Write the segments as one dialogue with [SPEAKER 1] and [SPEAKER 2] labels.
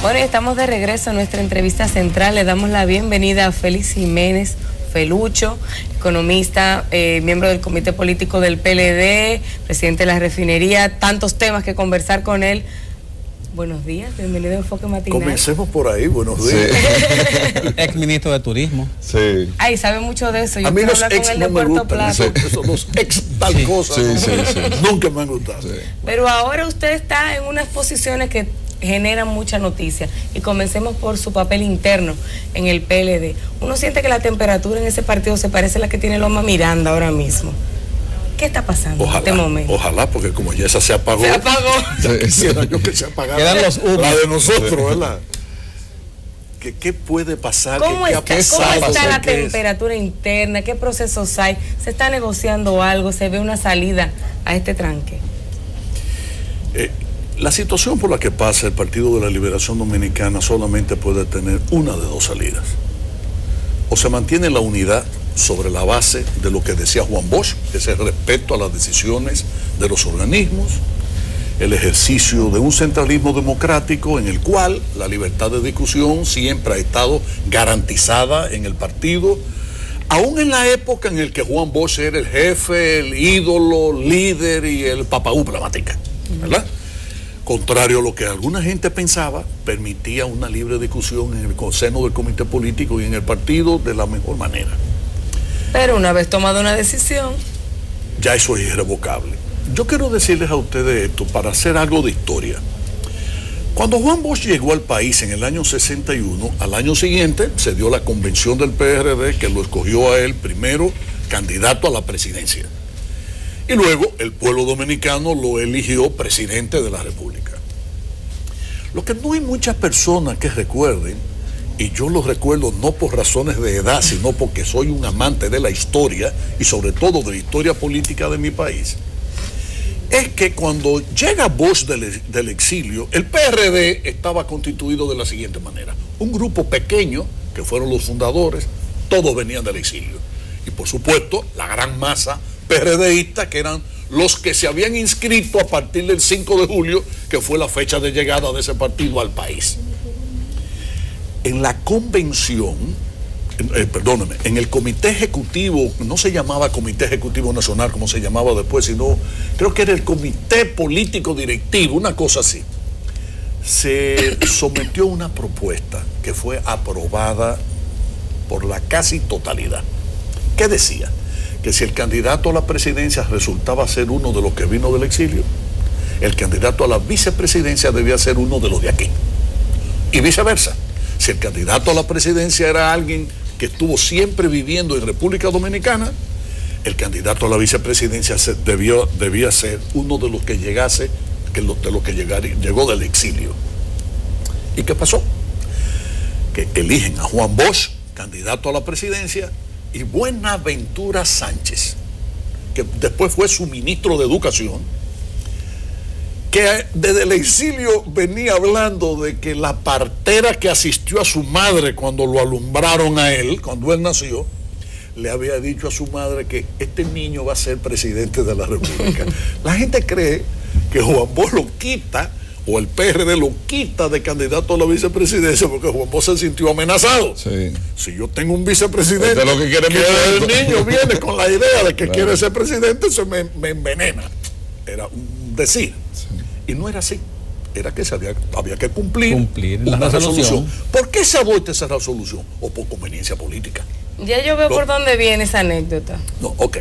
[SPEAKER 1] Bueno, estamos de regreso a nuestra entrevista central. Le damos la bienvenida a Félix Jiménez Felucho, economista, miembro del Comité Político del PLD, presidente de la refinería, tantos temas que conversar con él. Buenos días, bienvenido a Enfoque Matinal.
[SPEAKER 2] Comencemos por ahí, buenos días.
[SPEAKER 3] Sí. Ex ministro de Turismo.
[SPEAKER 1] Sí. Ay, sabe mucho de eso. Yo
[SPEAKER 2] a mí los
[SPEAKER 1] hablar
[SPEAKER 2] ex
[SPEAKER 1] con él
[SPEAKER 2] no
[SPEAKER 1] de
[SPEAKER 2] me
[SPEAKER 1] Puerto
[SPEAKER 2] gustan,
[SPEAKER 1] Plata.
[SPEAKER 2] los ex tal cosa, nunca me han gustado. Sí.
[SPEAKER 1] Pero ahora usted está en unas posiciones que generan mucha noticia. Y comencemos por su papel interno en el PLD. Uno siente que la temperatura en ese partido se parece a la que tiene Loma Miranda ahora mismo. ¿Qué está pasando en este momento?
[SPEAKER 2] Ojalá, porque como ya esa se apagó.
[SPEAKER 1] Se apagó.
[SPEAKER 2] Quisiera yo que se apagara.
[SPEAKER 3] Quedan los humos.
[SPEAKER 2] La de nosotros, ¿verdad? ¿Qué puede pasar?
[SPEAKER 1] ¿Cómo está la temperatura interna? ¿Qué procesos hay? ¿Se está negociando algo? ¿Se ve una salida a este tranque?
[SPEAKER 2] La situación por la que pasa el Partido de la Liberación Dominicana solamente puede tener una de dos salidas. O se mantiene la unidad sobre la base de lo que decía Juan Bosch, que es el respeto a las decisiones de los organismos, el ejercicio de un centralismo democrático en el cual la libertad de discusión siempre ha estado garantizada en el partido, aún en la época en la que Juan Bosch era el jefe, el ídolo, líder y el papaú plamatica, ¿verdad? Contrario a lo que alguna gente pensaba, permitía una libre discusión en el seno del comité político y en el partido de la mejor manera.
[SPEAKER 1] Pero una vez tomada una decisión,
[SPEAKER 2] ya eso es irrevocable. Yo quiero decirles a ustedes esto para hacer algo de historia. Cuando Juan Bosch llegó al país en el año 61, al año siguiente se dio la convención del PRD que lo escogió a él primero candidato a la presidencia. Y luego el pueblo dominicano lo eligió presidente de la República. Lo que no hay muchas personas que recuerden, y yo lo recuerdo no por razones de edad, sino porque soy un amante de la historia y sobre todo de la historia política de mi país, es que cuando llega Bosch del exilio, el PRD estaba constituido de la siguiente manera. Un grupo pequeño, que fueron los fundadores, todos venían del exilio. Y por supuesto, la gran masa PRDista, que eran los que se habían inscrito a partir del 5 de julio, que fue la fecha de llegada de ese partido al país. En la convención, en el comité ejecutivo, no se llamaba Comité Ejecutivo Nacional como se llamaba después, sino creo que era el Comité Político Directivo, una cosa así. Se sometió una propuesta que fue aprobada por la casi totalidad. ¿Qué decía? Que si el candidato a la presidencia resultaba ser uno de los que vino del exilio, el candidato a la vicepresidencia debía ser uno de los de aquí. Y viceversa. Si el candidato a la presidencia era alguien que estuvo siempre viviendo en República Dominicana, el candidato a la vicepresidencia debía ser uno de los que llegase, llegó del exilio. ¿Y qué pasó? Que eligen a Juan Bosch, candidato a la presidencia, y Buenaventura Sánchez, que después fue su ministro de Educación, que desde el exilio venía hablando de que la partera que asistió a su madre cuando lo alumbraron a él, cuando él nació, le había dicho a su madre que este niño va a ser presidente de la República. La gente cree que Juan Bosch lo quita, o el PRD lo quita de candidato a la vicepresidencia porque Juan Bosch se sintió amenazado. Sí. Si yo tengo un vicepresidente,
[SPEAKER 3] lo que
[SPEAKER 2] el niño viene con la idea de que quiere ser presidente, eso me envenena. Era un decir. Sí. Y no era así. Era que había que cumplir una resolución. ¿Por qué se adopta esa resolución? O por conveniencia política.
[SPEAKER 1] Ya yo veo por dónde viene esa anécdota.
[SPEAKER 2] No, ok.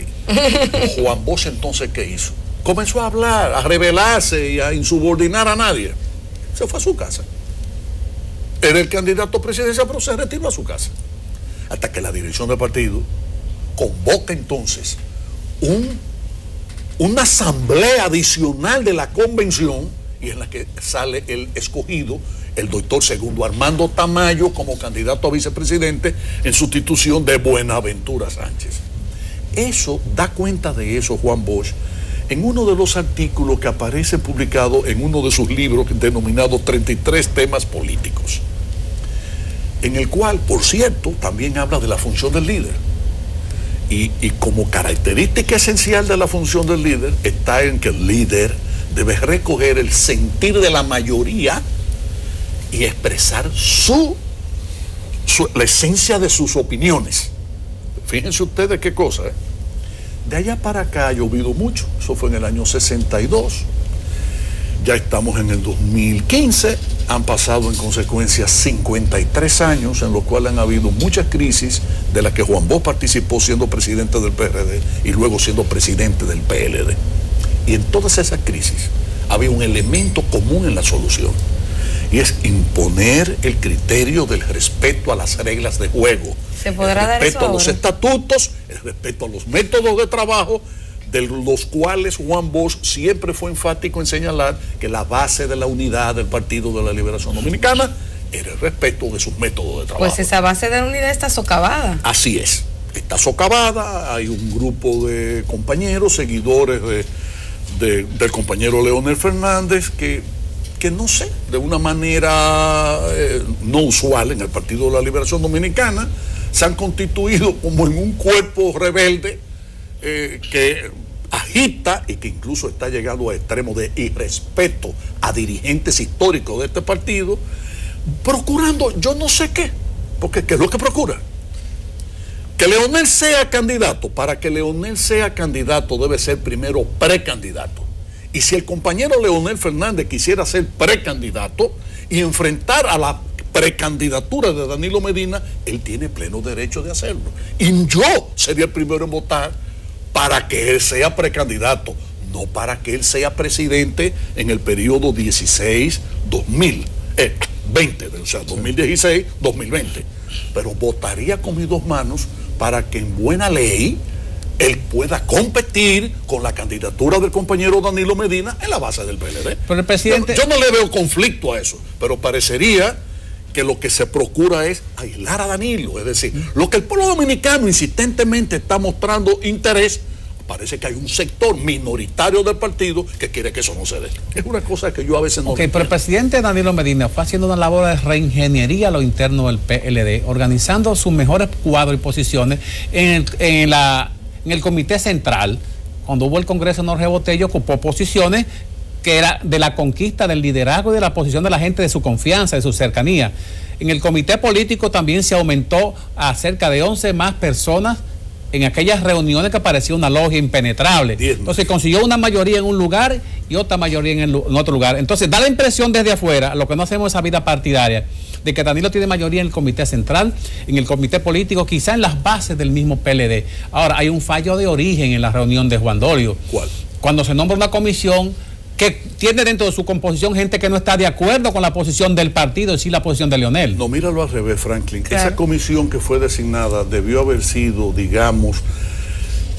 [SPEAKER 2] Juan Bosch entonces, ¿qué hizo? Comenzó a hablar, a rebelarse y a insubordinar a nadie. Se fue a su casa. Era el candidato a presidencia, pero se retiró a su casa. Hasta que la dirección del partido convoca entonces una asamblea adicional de la convención, y en la que sale el escogido, el doctor Segundo Armando Tamayo, como candidato a vicepresidente en sustitución de Buenaventura Sánchez. Eso, da cuenta de eso Juan Bosch en uno de los artículos que aparece publicado en uno de sus libros denominado 33 temas políticos, en el cual, por cierto, también habla de la función del líder. Y como característica esencial de la función del líder está en que el líder debe recoger el sentir de la mayoría y expresar la esencia de sus opiniones. Fíjense ustedes qué cosa, ¿eh? De allá para acá ha llovido mucho. Eso fue en el año 62. Ya estamos en el 2015. Han pasado en consecuencia 53 años en los cuales han habido muchas crisis, de las que Juan Bosch participó siendo presidente del PRD y luego siendo presidente del PLD. Y en todas esas crisis había un elemento común en la solución, y es imponer el criterio del respeto a las reglas de juego.
[SPEAKER 1] ¿Se podrá dar eso
[SPEAKER 2] ahora? El respeto a los estatutos, el respeto a los métodos de trabajo, de los cuales Juan Bosch siempre fue enfático en señalar que la base de la unidad del Partido de la Liberación Dominicana era el respeto de sus métodos de trabajo.
[SPEAKER 1] Pues esa base de la unidad está socavada.
[SPEAKER 2] Así es, está socavada. Hay un grupo de compañeros, seguidores del compañero Leonel Fernández, que no sé, de una manera no usual en el Partido de la Liberación Dominicana, se han constituido como en un cuerpo rebelde que agita y que incluso está llegando a extremos de irrespeto a dirigentes históricos de este partido, procurando yo no sé qué, porque ¿qué es lo que procura? Que Leonel sea candidato. Para que Leonel sea candidato debe ser primero precandidato. Y si el compañero Leonel Fernández quisiera ser precandidato y enfrentar a la precandidatura de Danilo Medina, él tiene pleno derecho de hacerlo. Y yo sería el primero en votar para que él sea precandidato, no para que él sea presidente en el periodo 20 o sea, 2016-2020. Pero votaría con mis dos manos para que en buena ley él pueda competir con la candidatura del compañero Danilo Medina en la base del PLD.
[SPEAKER 3] Pero el presidente...
[SPEAKER 2] Yo no le veo conflicto a eso, pero parecería que lo que se procura es aislar a Danilo. Es decir, lo que el pueblo dominicano insistentemente está mostrando interés, parece que hay un sector minoritario del partido que quiere que eso no se dé. Es una cosa que yo a veces no
[SPEAKER 3] entiendo. Pero el presidente Danilo Medina fue haciendo una labor de reingeniería a lo interno del PLD, organizando sus mejores cuadros y posiciones en el comité central. Cuando hubo el Congreso Jorge Botello, ocupó posiciones que era de la conquista del liderazgo y de la posición de la gente, de su confianza, de su cercanía. En el comité político también se aumentó a cerca de 11 más personas en aquellas reuniones que parecía una logia impenetrable. Entonces consiguió una mayoría en un lugar y otra mayoría en otro lugar. Entonces da la impresión desde afuera, lo que no hacemos esa vida partidaria, de que Danilo tiene mayoría en el comité central, en el comité político, quizá en las bases del mismo PLD. Ahora, hay un fallo de origen en la reunión de Juan Dolio.
[SPEAKER 2] ¿Cuál?
[SPEAKER 3] Cuando se nombra una comisión que tiene dentro de su composición gente que no está de acuerdo con la posición del partido, y sí la posición de Leonel.
[SPEAKER 2] No, míralo al revés, Franklin.
[SPEAKER 1] Claro.
[SPEAKER 2] Esa comisión que fue designada debió haber sido, digamos,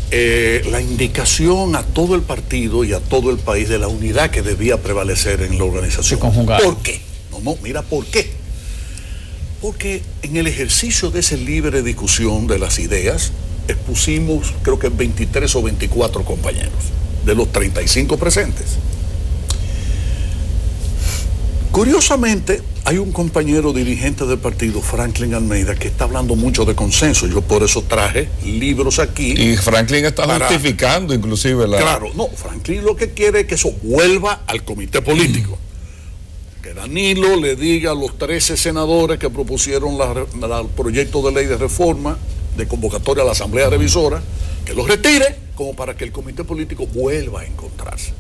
[SPEAKER 2] la indicación a todo el partido y a todo el país de la unidad que debía prevalecer en la organización. ¿Por qué? Mira, ¿por qué? Porque en el ejercicio de esa libre discusión de las ideas, expusimos, creo que 23 o 24 compañeros, de los 35 presentes. Curiosamente, hay un compañero dirigente del partido, Franklin Almeida, que está hablando mucho de consenso. Yo por eso traje libros aquí.
[SPEAKER 4] Y Franklin está justificando inclusive la...
[SPEAKER 2] Claro, no, Franklin lo que quiere es que eso vuelva al comité político. Que Danilo le diga a los 13 senadores que propusieron el proyecto de ley de reforma, de convocatoria a la Asamblea Revisora, que los retire, como para que el comité político vuelva a encontrarse.